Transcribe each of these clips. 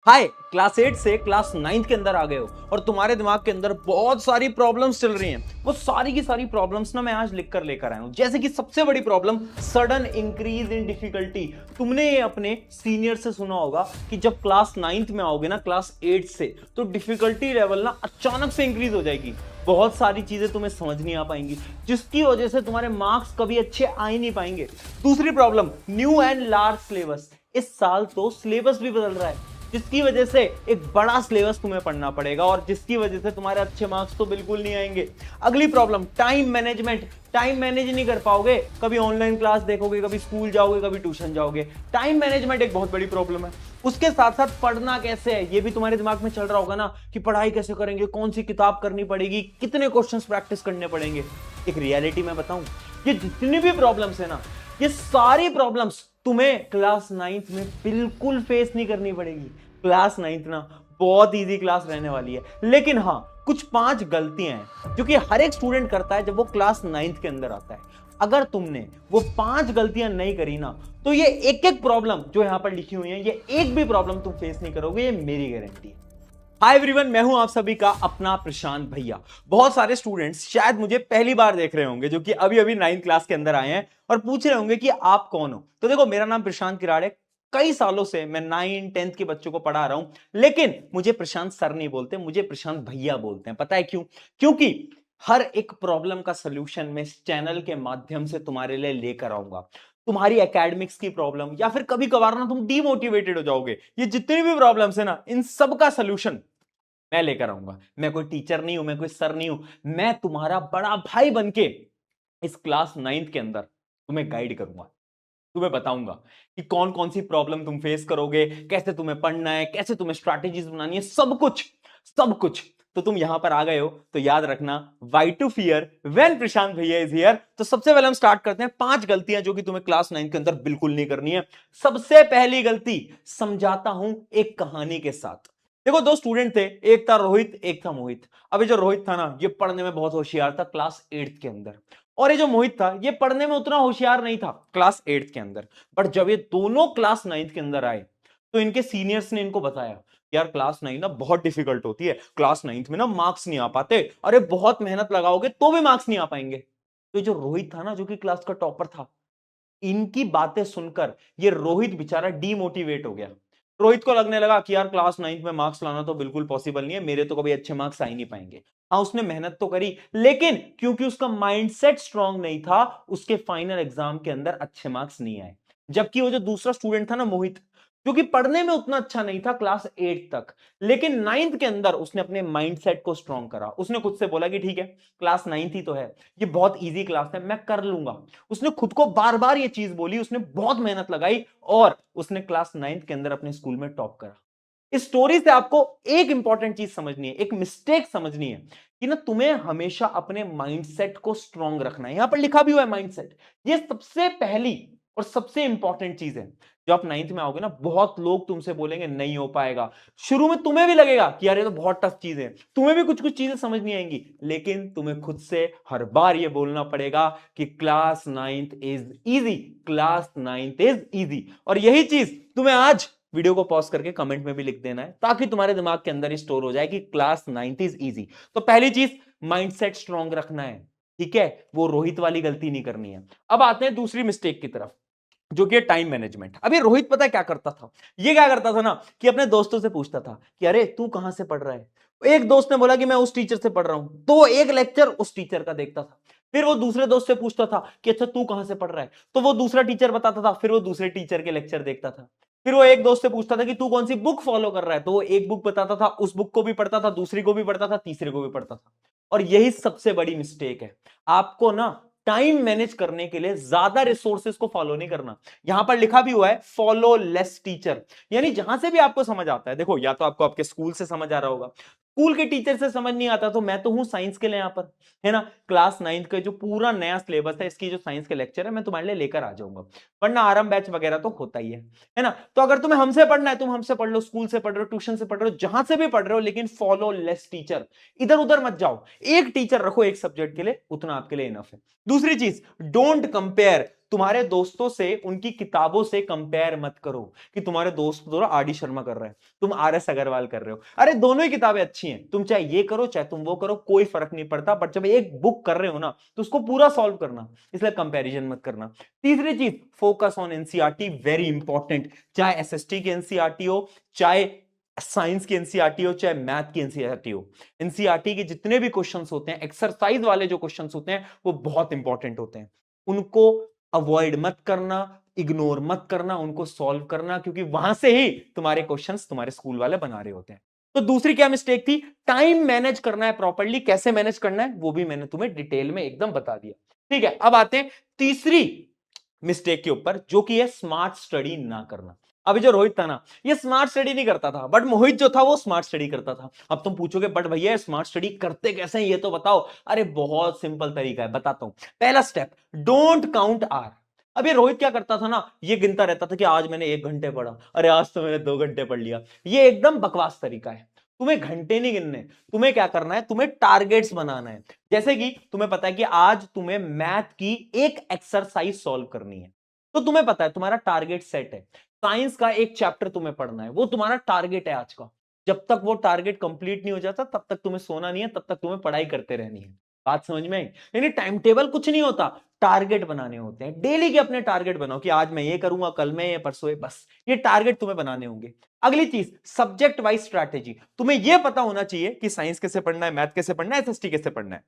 हाय, class 8 से class 9 के अंदर आ गए हो और तुम्हारे दिमाग के अंदर बहुत सारी प्रॉब्लम्स चल रही हैं। वो सारी की सारी प्रॉब्लम्स ना मैं आज लिख कर लेकर आया हूं। जैसे कि सबसे बड़ी problem sudden increase in difficulty. तुमने ये अपने सीनियर से सुना होगा कि जब क्लास 9th में आओगे ना क्लास 8 से, तो डिफिकल्टी लेवल ना अचानक से इंक्रीज हो जाएगी। बहुत सारी चीजें तुम्हें समझ नहीं आ पाएंगी, जिसकी वजह से तुम्हारे मार्क्स कभी अच्छे आ ही नहीं पाएंगे। दूसरी problem new and large syllabus. इस साल तो सिलेबस भी बदल रहा है, जिसकी वजह से एक बड़ा सिलेबस तुम्हें पढ़ना पड़ेगा और जिसकी वजह से तुम्हारे अच्छे मार्क्स तो बिल्कुल नहीं आएंगे। अगली problem time management. Time manage नहीं कर पाओगे, कभी ऑनलाइन क्लास देखोगे, कभी स्कूल जाओगे, कभी ट्यूशन जाओगे। टाइम मैनेजमेंट एक बहुत बड़ी प्रॉब्लम है। उसके साथ साथ पढ़ना कैसे है ये भी तुम्हारे दिमाग में चल रहा होगा ना, कि पढ़ाई कैसे करेंगे, कौन सी किताब करनी पड़ेगी, कितने क्वेश्चंस प्रैक्टिस करने पड़ेंगे। एक रियलिटी मैं बताऊं, ये जितनी भी प्रॉब्लम्स है ना, ये सारी प्रॉब्लम्स तुम्हें क्लास 9th में बिल्कुल फेस नहीं करनी पड़ेगी। क्लास 9th ना बहुत इजी क्लास रहने वाली है, लेकिन हाँ कुछ 5 गलतियां हैं जो कि हर एक स्टूडेंट करता है जब वो क्लास 9th के अंदर आता है। अगर तुमने वो 5 गलतियां नहीं करी ना, तो ये एक एक प्रॉब्लम जो यहां पर लिखी हुई है, ये एक भी प्रॉब्लम तुम फेस नहीं करोगे, ये मेरी गारंटी है। हाय एवरीवन, मैं हूं आप सभी का अपना प्रशांत भैया। बहुत सारे स्टूडेंट्स शायद मुझे पहली बार देख रहे होंगे, जो कि अभी अभी 9th क्लास के अंदर आए हैं और पूछ रहे होंगे कि आप कौन हो। तो देखो, मेरा नाम प्रशांत किराड़े। कई सालों से मैं 9th 10th के बच्चों को पढ़ा रहा हूं, लेकिन मुझे प्रशांत सर नहीं बोलते, मुझे प्रशांत भैया बोलते हैं। पता है क्यों? क्योंकि हर एक प्रॉब्लम का सोल्यूशन मैं इस चैनल के माध्यम से तुम्हारे लिए लेकर आऊंगा। तुम्हारी एकेडमिक्स की प्रॉब्लम या फिर कभी कभार ना तुम डीमोटिवेटेड हो जाओगे, ये जितनी भी प्रॉब्लम्स है ना, इन सब का सोल्यूशन मैं लेकर आऊंगा। मैं कोई टीचर नहीं हूं, मैं कोई सर नहीं हूं, मैं तुम्हारा बड़ा भाई बनके इस क्लास 9th के अंदर तुम्हें गाइड करूंगा। तुम्हें बताऊंगा कि कौन कौन सी प्रॉब्लम तुम फेस करोगे, कैसे तुम्हें पढ़ना है, कैसे तुम्हें स्ट्रैटेजीज बनानी है, सब कुछ सब कुछ। तो तुम यहां पर आ गए हो तो याद रखना, वाई टू फियर व्हेन प्रशांत भैया इज हियर। तो सबसे पहले हम स्टार्ट करते हैं 5 गलतियां जो कि तुम्हें क्लास 9 के अंदर बिल्कुल नहीं करनी है। सबसे पहली गलती समझाता हूं एक कहानी के साथ। देखो, 2 स्टूडेंट थे, एक था रोहित, एक था मोहित। अभी जो रोहित था ना, ये पढ़ने में बहुत होशियार था क्लास 8th के अंदर, और ये जो मोहित था, ये पढ़ने में उतना होशियार नहीं था क्लास 8th के अंदर। बट जब ये दोनों क्लास 9th के अंदर आए, तो इनके सीनियर्स ने इनको बताया, यार क्लास 9 ना बहुत डिफिकल्ट होती है, क्लास 9th में ना मार्क्स नहीं आ पाते, अरे बहुत मेहनत लगाओगे तो भी मार्क्स नहीं आ पाएंगे। तो जो रोहित था ना, जो कि क्लास का टॉपर था, इनकी बातें सुनकर ये रोहित बेचारा डीमोटिवेट हो गया। रोहित को लगने लगा कि यार क्लास 9th में मार्क्स लाना तो बिल्कुल पॉसिबल नहीं है, मेरे तो कभी अच्छे मार्क्स आ ही नहीं पाएंगे। हाँ, उसने मेहनत तो करी, लेकिन क्योंकि उसका माइंडसेट स्ट्रांग नहीं था, उसके फाइनल एग्जाम के अंदर अच्छे मार्क्स नहीं आए। जबकि वो जो दूसरा स्टूडेंट था ना, मोहित, जो कि पढ़ने में उतना अच्छा नहीं था क्लास 8 तक, लेकिन 9th के अंदर उसने अपने माइंडसेट को स्ट्रांग करा। उसने खुद से बोला कि ठीक है, क्लास 9th ही तो है, ये बहुत इजी क्लास है, मैं कर लूंगा। उसने खुद को बार बार ये चीज बोली, उसने बहुत मेहनत लगाई और उसने क्लास 9th के अंदर अपने स्कूल में टॉप करा। इस स्टोरी से आपको एक इंपॉर्टेंट चीज समझनी है, एक मिस्टेक समझनी है, कि ना तुम्हें हमेशा अपने माइंडसेट को स्ट्रांग रखना है। यहां पर लिखा भी हुआ है माइंडसेट। ये सबसे पहली और सबसे इंपॉर्टेंट चीज है। जब आप 9th में आओगे ना, बहुत लोग तुमसे बोलेंगे नहीं हो पाएगा। शुरू में तुम्हें भी लगेगा कि यार ये तो बहुत टफ चीज है, तुम्हें भी कुछ कुछ चीजें समझ नहीं आएंगी, लेकिन तुम्हें खुद से हर बार ये बोलना पड़ेगा कि class 9th is easy, class 9th is easy. और यही चीज तुम्हें आज वीडियो को पॉज करके कमेंट में भी लिख देना है, ताकि तुम्हारे दिमाग के अंदर स्टोर हो जाए कि क्लास 9th इज इजी। तो पहली चीज, माइंडसेट स्ट्रांग रखना है, ठीक है? वो रोहित वाली गलती नहीं करनी है। अब आते हैं दूसरी मिस्टेक की तरफ, जो कि टाइम मैनेजमेंट। अभी रोहित पता है क्या करता था? ये क्या करता था ना, कि अपने दोस्तों से पूछता था कि अरे तू कहां से पढ़ रहा है। एक दोस्त ने बोला कि मैं उस टीचर से पढ़ रहा हूं, तो वो एक लेक्चर उस टीचर का देखता था। फिर वो दूसरे दोस्त से पूछता था कि अच्छा तू कहां से पढ़ रहा है, तो वो दूसरा टीचर बताता था, फिर वो दूसरे टीचर के लेक्चर देखता था। फिर वो एक दोस्त से पूछता था कि तू कौन सी बुक फॉलो कर रहा है, तो वो एक बुक बताता था, उस बुक को भी पढ़ता था, दूसरी को भी पढ़ता था, तीसरे को भी पढ़ता था। और यही सबसे बड़ी मिस्टेक है। आपको ना टाइम मैनेज करने के लिए ज्यादा रिसोर्सेज को फॉलो नहीं करना। यहां पर लिखा भी हुआ है फॉलो लेस टीचर, यानी जहां से भी आपको समझ आता है। देखो, या तो आपको आपके स्कूल से समझ आ रहा होगा, स्कूल के टीचर से समझ नहीं आता, तो मैं तो हूं साइंस के लिए यहां पर, है ना। क्लास 9th का जो पूरा नया सिलेबस है, इसकी जो साइंस के लेक्चर है, मैं तुम्हारे लिए लेकर आ जाऊंगा। वरना आरंभ बैच वगैरह तो होता ही है ना। तो अगर तुम्हें हमसे पढ़ना है, तुम हमसे पढ़ लो, स्कूल से पढ़ रहे हो, ट्यूशन से पढ़ रहे हो, जहां से भी पढ़ रहे हो, लेकिन फॉलो लेस टीचर। इधर उधर मत जाओ, एक टीचर रखो एक सब्जेक्ट के लिए, उतना आपके लिए इनफ है। दूसरी चीज, डोंट कंपेयर। तुम्हारे दोस्तों से, उनकी किताबों से कंपेयर मत करो कि तुम्हारे दोस्त तो आर डी शर्मा कर रहे हैं, तुम आर एस अग्रवाल कर रहे हो। अरे दोनों ही किताबें अच्छी हैं, तुम चाहे ये करो चाहे तुम वो करो, कोई फर्क नहीं पड़ता, बट जब एक बुक कर रहे हो ना तो उसको पूरा सॉल्व करना, इसलिए कंपैरिजन मत करना। तीसरी चीज, focus on NCERT, very important. चाहे एसएसटी की एनसीईआरटी हो, चाहे साइंस की एनसीईआरटी हो, चाहे मैथ की एनसीईआरटी हो, एनसीईआरटी के जितने भी क्वेश्चंस होते हैं, एक्सरसाइज वाले जो क्वेश्चंस होते हैं, वो बहुत इंपॉर्टेंट होते हैं। उनको अवॉइड मत करना, इग्नोर मत करना, उनको सॉल्व करना, क्योंकि वहां से ही तुम्हारे क्वेश्चंस तुम्हारे स्कूल वाले बना रहे होते हैं। तो दूसरी क्या मिस्टेक थी, टाइम मैनेज करना है प्रॉपर्ली। कैसे मैनेज करना है वो भी मैंने तुम्हें डिटेल में एकदम बता दिया। ठीक है, अब आते हैं तीसरी मिस्टेक के ऊपर, जो कि है स्मार्ट स्टडी ना करना। अभी जो रोहित था ना, ये स्मार्ट स्टडी नहीं करता था, बट मोहित जो था वो स्मार्ट स्टडी करता था। अब तुम पूछोगे बट भैया स्मार्ट स्टडी करते कैसे हैं ये तो बताओ। अरे बहुत सिंपल तरीका है, बताता हूं। पहला स्टेप, डोंट काउंट आर। अब ये रोहित क्या करता था ना, ये गिनता रहता था कि आज मैंने 1 घंटे पढ़ा, अरे आज तो मैंने 2 घंटे पढ़ लिया। ये एकदम बकवास तरीका है। तुम्हें घंटे नहीं गिनने, तुम्हें क्या करना है, तुम्हें टारगेट्स बनाना है। जैसे कि तुम्हें पता है कि आज तुम्हें मैथ की एक एक्सरसाइज सॉल्व करनी है, तो तुम्हें पता है तुम्हारा टारगेट सेट है। साइंस का एक चैप्टर तुम्हें पढ़ना है, वो तुम्हारा टारगेट है आज का। जब तक वो टारगेट कंप्लीट नहीं हो जाता तब तक तुम्हें सोना नहीं है, तब तक तुम्हें पढ़ाई करते रहनी है। बात समझ में आई? यानी टाइम टेबल कुछ नहीं होता, टारगेट बनाने होते हैं। डेली के अपने टारगेट बनाओ कि आज मैं ये करूंगा, कल मैं ये, परसों ये, बस ये टारगेट तुम्हें बनाने होंगे। अगली चीज, सब्जेक्ट वाइज स्ट्रैटेजी। तुम्हें यह पता होना चाहिए कि साइंस कैसे पढ़ना है, मैथ कैसे पढ़ना है, एसएसटी कैसे पढ़ना है।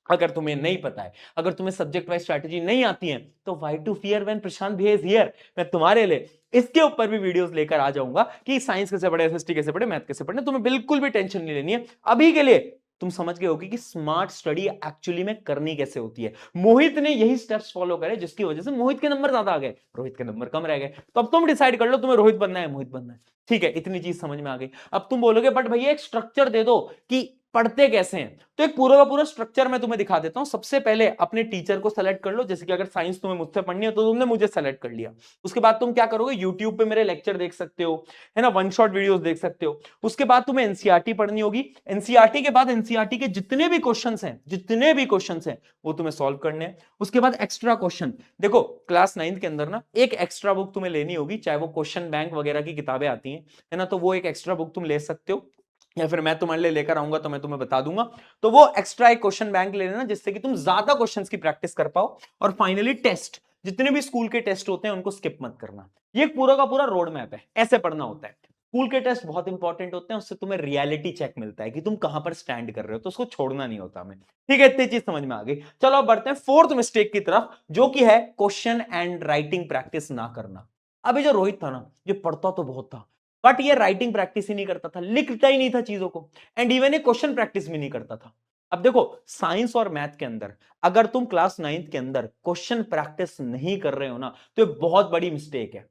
अगर तुम्हें नहीं पता है, अगर तुम्हें सब्जेक्ट वाइज स्ट्रैटेजी नहीं आती है, तो व्हाई टू फियर व्हेन प्रशांत भैया इज हियर। मैं तुम्हारे लिए इसके ऊपर भी वीडियोस लेकर आ जाऊंगा कि साइंस कैसे पढ़े, एसएसटी कैसे पढ़े, मैथ कैसे पढ़े। तुम्हें बिल्कुल भी टेंशन नहीं लेनी है। अभी के लिए तुम समझ गए होगी कि स्मार्ट स्टडी एक्चुअली में करनी कैसे होती है। मोहित ने यही स्टेप्स फॉलो करे, जिसकी वजह से मोहित के नंबर ज्यादा आ गए, रोहित के नंबर कम रह गए। तो अब तुम डिसाइड कर लो तुम्हें रोहित बनना है, मोहित बनना है। ठीक है, इतनी चीज समझ में आ गई। अब तुम बोलोगे बट भैया एक स्ट्रक्चर दे दो कि पढ़ते कैसे हैं। तो एक पूरा का पूरा स्ट्रक्चर मैं तुम्हें दिखा देता हूं। सबसे पहले अपने टीचर को सेलेक्ट कर लो, जैसे कि अगर साइंस तुम्हें मुझसे पढ़नी है तो तुमने मुझे सेलेक्ट कर लिया। उसके बाद तुम क्या करोगे, यूट्यूब पे मेरे लेक्चर देख सकते हो, है ना, वन शॉट वीडियोस देख सकते हो। उसके बाद तुम्हें एनसीईआरटी पढ़नी होगी। एनसीईआरटी के बाद एनसीईआरटी के जितने भी क्वेश्चंस हैं, जितने भी क्वेश्चंस हैं वो तुम्हें सॉल्व करने हैं। उसके बाद एक्स्ट्रा क्वेश्चन, देखो क्लास 9 के अंदर ना एक एक्स्ट्रा बुक तुम्हें लेनी होगी, चाहे वो क्वेश्चन बैंक वगैरह की किताबें आती हैं, है ना, तो वो एक एक्स्ट्रा बुक तुम ले सकते हो, या फिर मैं तुम्हारे लिए लेकर आऊंगा तो मैं तुम्हें बता दूंगा। तो वो एक्स्ट्रा एक क्वेश्चन बैंक ले लेना, जिससे कि तुम ज्यादा क्वेश्चंस की प्रैक्टिस कर पाओ। और फाइनली टेस्ट, जितने भी स्कूल के टेस्ट होते हैं उनको स्किप मत करना। ये पूरा का पूरा रोड मैप है, ऐसे पढ़ना होता है। स्कूल के टेस्ट बहुत इंपॉर्टेंट होते हैं, उससे तुम्हें रियलिटी चेक मिलता है कि तुम कहां पर स्टैंड कर रहे हो, तो उसको छोड़ना नहीं होता हमें। ठीक है, इतनी चीज समझ में आ गई। चलो अब बढ़ते हैं फोर्थ मिस्टेक की तरफ, जो कि है क्वेश्चन एंड राइटिंग प्रैक्टिस ना करना। अभी जो रोहित था ना, ये पढ़ता तो बहुत था, बट ये राइटिंग प्रैक्टिस ही नहीं करता था, लिखता ही नहीं था चीजों को, एंड इवन ये क्वेश्चन प्रैक्टिस भी नहीं करता था। अब देखो साइंस और मैथ के अंदर अगर तुम क्लास 9 के अंदर क्वेश्चन प्रैक्टिस नहीं कर रहे हो ना, तो ये बहुत बड़ी मिस्टेक है।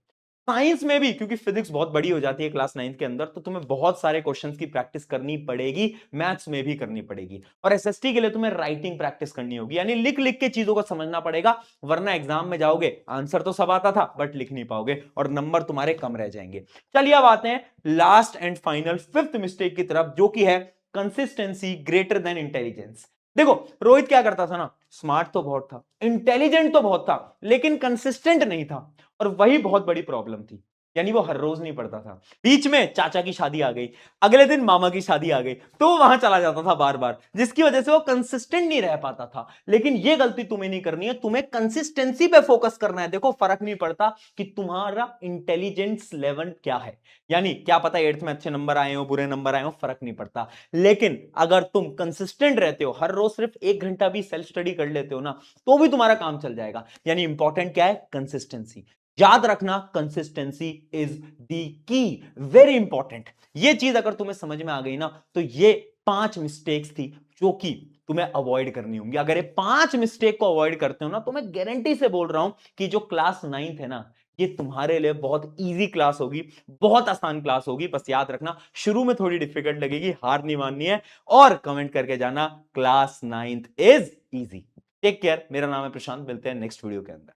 साइंस में भी, क्योंकि फिजिक्स बहुत बड़ी हो जाती है क्लास 9 के अंदर, तो तुम्हें बहुत सारे क्वेश्चंस की प्रैक्टिस करनी पड़ेगी, मैथ्स में भी करनी पड़ेगी। और एसएसटी के लिए तुम्हें राइटिंग प्रैक्टिस करनी होगी, यानी लिख लिख के चीजों को समझना पड़ेगा, वरना एग्जाम में जाओगे आंसर तो सब आता था बट लिख नहीं पाओगे और नंबर तुम्हारे कम रह जाएंगे। चलिए अब आते हैं last and final fifth mistake की तरफ, जो कि है कंसिस्टेंसी ग्रेटर देन इंटेलिजेंस। देखो रोहित क्या करता था ना, स्मार्ट तो बहुत था, इंटेलिजेंट तो बहुत था, लेकिन कंसिस्टेंट नहीं था, और वही बहुत बड़ी प्रॉब्लम थी। यानी वो हर रोज नहीं पढ़ता था, बीच में चाचा की शादी आ गई, अगले दिन मामा की शादी आ गई, तो वहां चला जाता था बार बार, जिसकी वजह से वो कंसिस्टेंट नहीं रह पाता था। लेकिन ये गलती तुम्हें नहीं करनी है, तुम्हें कंसिस्टेंसी पे फोकस करना है। देखो फर्क नहीं पड़ता कि तुम्हारा इंटेलिजेंस लेवल क्या है, यानी क्या पता 8th में अच्छे नंबर आए हो, बुरे नंबर आए हो, फर्क नहीं पड़ता। लेकिन अगर तुम कंसिस्टेंट रहते हो, हर रोज सिर्फ 1 घंटा भी सेल्फ स्टडी कर लेते हो ना, तो भी तुम्हारा काम चल जाएगा। यानी इंपॉर्टेंट क्या है, कंसिस्टेंसी। याद रखना, consistency is the key, very important. ये चीज अगर तुम्हें समझ में आ गई ना, तो ये 5 मिस्टेक्स थी जो कि तुम्हें अवॉइड करनी होंगी। अगर ये 5 मिस्टेक को अवॉइड करते हो ना, तो मैं गारंटी से बोल रहा हूं कि जो क्लास 9th है ना, ये तुम्हारे लिए बहुत इजी क्लास होगी, बहुत आसान क्लास होगी। बस याद रखना, शुरू में थोड़ी डिफिकल्ट लगेगी, हार नहीं माननी है, और कमेंट करके जाना class 9th is easy. Take care, मेरा नाम है प्रशांत, मिलते हैं नेक्स्ट वीडियो के अंदर।